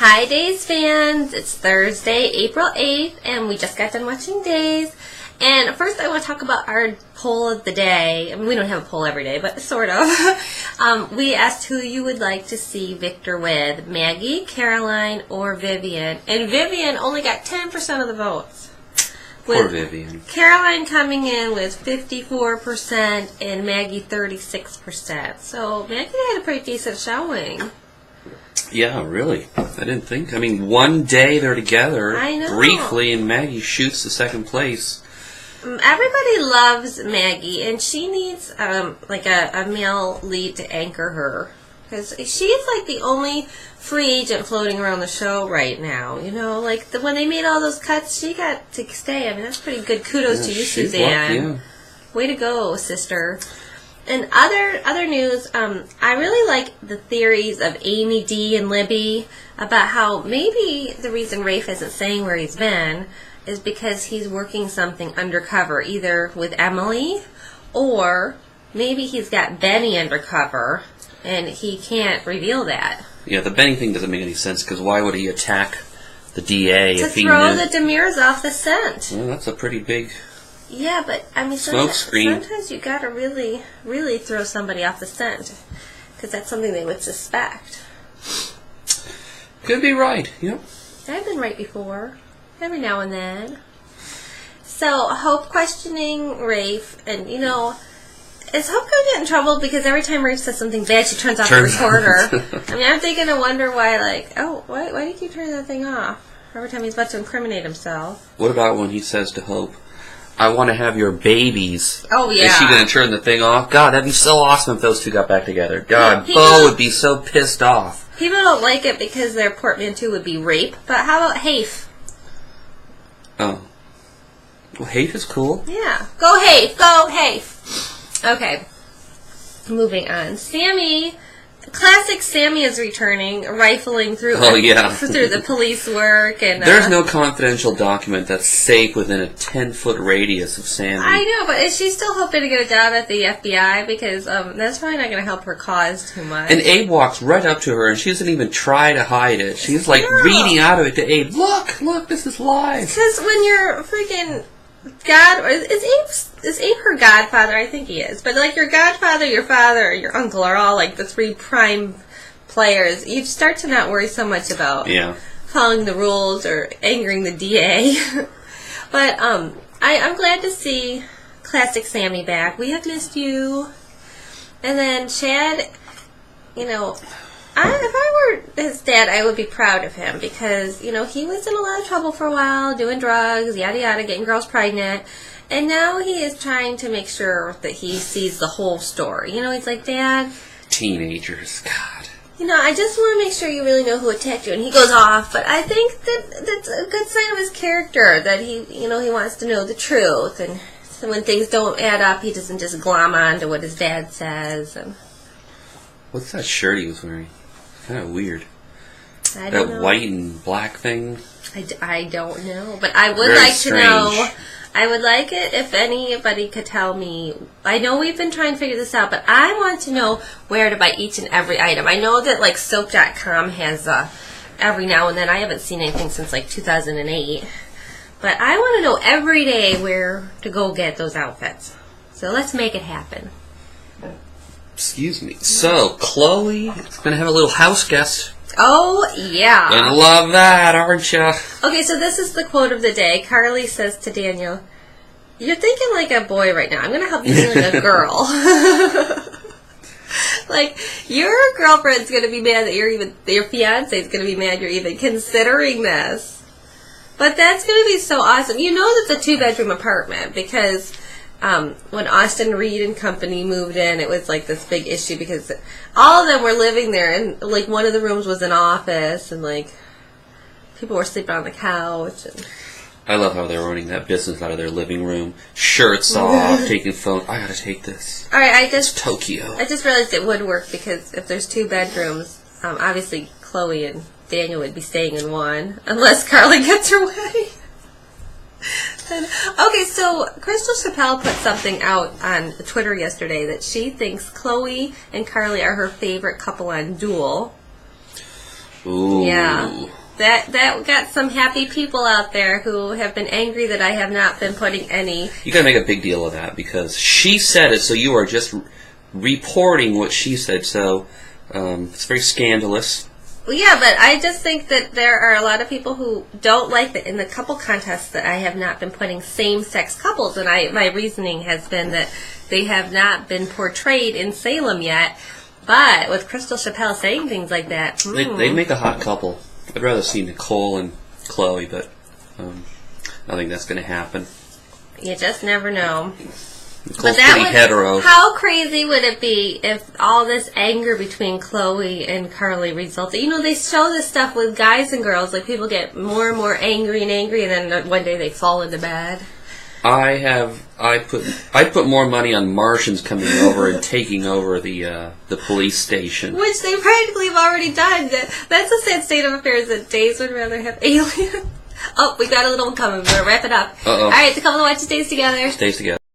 Hi Days fans, it's Thursday, April 8th, and we just got done watching Days. And first I want to talk about our poll of the day. I mean, we don't have a poll every day, but sort of. We asked who you would like to see Victor with, Maggie, Caroline, or Vivian. And Vivian only got 10% of the votes. Poor Vivian. Caroline coming in with 54% and Maggie 36%. So Maggie had a pretty decent showing. Yeah, really. I didn't think. I mean, one day they're together briefly, and Maggie shoots the second place. Everybody loves Maggie, and she needs like a male lead to anchor her, because she's like the only free agent floating around the show right now. You know, like when they made all those cuts, she got to stay. I mean, that's pretty good. Kudos to you, Suzanne. Way to go, sister. And other news, I really like the theories of Amy D and Libby about how maybe the reason Rafe isn't saying where he's been is because he's working something undercover, either with Emily or maybe he's got Benny undercover and he can't reveal that. Yeah, the Benny thing doesn't make any sense, because why would he attack the DA if he knew? To throw the Demirs off the scent. Well, that's a pretty big... Yeah, but I mean, sometimes you gotta really, really throw somebody off the scent, because that's something they would suspect. Could be right. Yep. I've been right before, every now and then. So Hope questioning Rafe, and you know, is Hope gonna get in trouble because every time Rafe says something bad, she turns off the recorder? I mean, I'm thinking to wonder why. Like, oh, why do you keep turning that thing off every time he's about to incriminate himself? What about when he says to Hope, I want to have your babies. Oh, yeah. Is she going to turn the thing off? God, that'd be so awesome if those two got back together. God, Bo would be so pissed off. People don't like it because their portmanteau would be rape, but how about Hafe? Oh. Well, Hafe is cool. Yeah. Go Hafe! Go Hafe! Okay. Moving on. Sammy... Classic Sammy is returning, rifling through through the police work. And there's no confidential document that's safe within a 10-foot radius of Sammy. I know, but is she still hoping to get a job at the FBI? Because that's probably not going to help her cause too much. And Abe walks right up to her, and she doesn't even try to hide it. She's like reading out of it to Abe. Look, this is live. Because when you're freaking... is Abe her godfather? I think he is. But like your godfather, your father, or your uncle are all like the three prime players. You start to not worry so much about following the rules or angering the DA. But I'm glad to see classic Sammy back. We have missed you. And then Chad, you know... if I were his dad, I would be proud of him because, you know, he was in a lot of trouble for a while, doing drugs, yada yada, getting girls pregnant, and now he is trying to make sure that he sees the whole story. You know, he's like, Dad... Teenagers, God. You know, I just want to make sure you really know who attacked you, and he goes off, but I think that's a good sign of his character, that he wants to know the truth, and so when things don't add up, he doesn't just glom on to what his dad says. And what's that shirt he was wearing? Kind of weird. I don't know. That white and black thing. I don't know, but I would like to know. I would like it if anybody could tell me. I know we've been trying to figure this out, but I want to know where to buy each and every item. I know that like Silk.com has every now and then. I haven't seen anything since like 2008, but I want to know every day where to go get those outfits. So let's make it happen. Excuse me. So, Chloe is going to have a little house guest. Oh, yeah. Gonna love that, aren't you? Okay, so this is the quote of the day. Carly says to Daniel, "You're thinking like a boy right now. I'm going to help you think like a girl." Like, your girlfriend's going to be mad that your fiance's going to be mad you're even considering this. But that's going to be so awesome. You know that's a 2-bedroom apartment because... when Austin Reed and company moved in, it was like this big issue because all of them were living there, and like one of the rooms was an office, and like people were sleeping on the couch. And I love how they're running that business out of their living room, shirts off, taking phones. I gotta take this. All right, it's Tokyo. I just realized it would work because if there's 2 bedrooms, obviously Chloe and Daniel would be staying in one, unless Carly gets her way. Okay, so Crystal Chappelle put something out on Twitter yesterday that she thinks Chloe and Carly are her favorite couple on Duel. Ooh. Yeah. That got some happy people out there who have been angry that I have not been putting any. You gotta make a big deal of that because she said it, so you are just reporting what she said. So it's very scandalous. Well, yeah, but I just think that there are a lot of people who don't like that in the couple contests that I have not been putting same-sex couples, and my reasoning has been that they have not been portrayed in Salem yet. But with Crystal Chappelle saying things like that, they make a hot couple. I'd rather see Nicole and Chloe, but I think that's going to happen. You just never know. Nicole's pretty hetero. How crazy would it be if all this anger between Chloe and Carly resulted? You know, they show this stuff with guys and girls. Like, people get more and more angry, and then one day they fall into bed. I put more money on Martians coming over and taking over the police station, which they practically have already done. That's a sad state of affairs that Days would rather have aliens. Oh, we got a little one coming. We're gonna wrap it up. Uh-oh. All right, the couple of watches Days together. Stays together.